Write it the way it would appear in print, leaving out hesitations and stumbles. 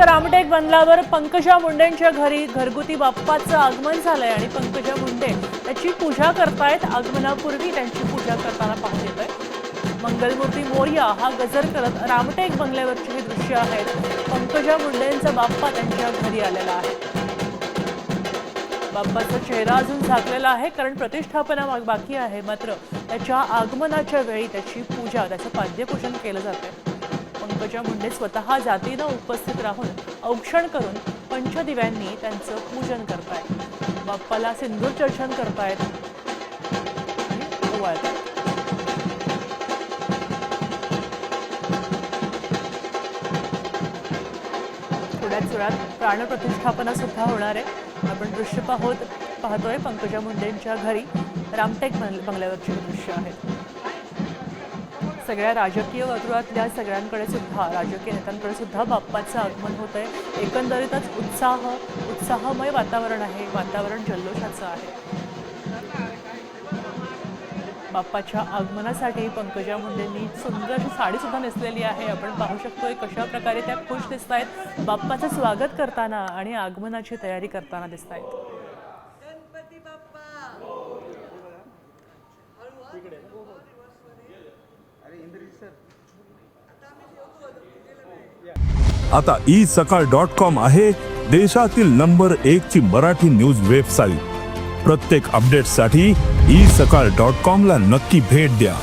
रामटेक बंगल्यावर पंकजा मुंडेंच्या घरी घरगुती बाप्पाचं आगमन झालंय आणि पंकजा मुंडे त्याची पूजा करतायत। आगमनापूर्वी त्यांची पूजा करताना पाहता येतंय। मंगलमूर्ती मोरया हा गजर करत रामटेक बंगल्यावरची ही दृश्य आहेत। पंकजा मुंडेंचा बाप्पा त्यांच्या घरी आलेला आहे। बाप्पाचा चेहरा अजून झाकलेला आहे कारण प्रतिष्ठापना बाकी आहे, मात्र त्याच्या आगमनाच्या वेळी त्याची पूजा, त्याचं पाद्यपूजन केलं जाते। पंकजा मुंडे स्वतः जातीनं उपस्थित राहून औक्षण करून पंचदिव्यांनी त्यांचं पूजन करतायत। बाप्पाला सिंदूर चर्चन करतायत आणि ओवाळतायत। थोड्याच वेळात प्राणप्रतिष्ठापना सुद्धा होणार आहे। आपण दृश्य पाहतोय पंकजा मुंडेंच्या घरी रामटेक बंगल्यावरची दृश्य आहेत। सगळ्या राजकीय वर्तुळातल्या सगळ्यांकडे सुद्धा, राजकीय नेत्यांकडे सुद्धा बाप्पाचं आगमन होत आहे। एकंदरीतच उत्साहमय वातावरण आहे, वातावरण जल्लोषाचं आहे। बाप्पाच्या आगमनासाठी पंकजा मुंडेंनी सुंदर अशी साडी सुद्धा नेसलेली आहे। आपण पाहू शकतोय कशा प्रकारे त्या खुश दिसतायत, बाप्पाचं स्वागत करताना आणि आगमनाची तयारी करताना दिसतायत। आता isakal.com आहे देशातील नंबर 1 ची मराठी न्यूज वेबसाईट। प्रत्येक अपडेटसाठी isakal.com ला नक्की भेट द्या।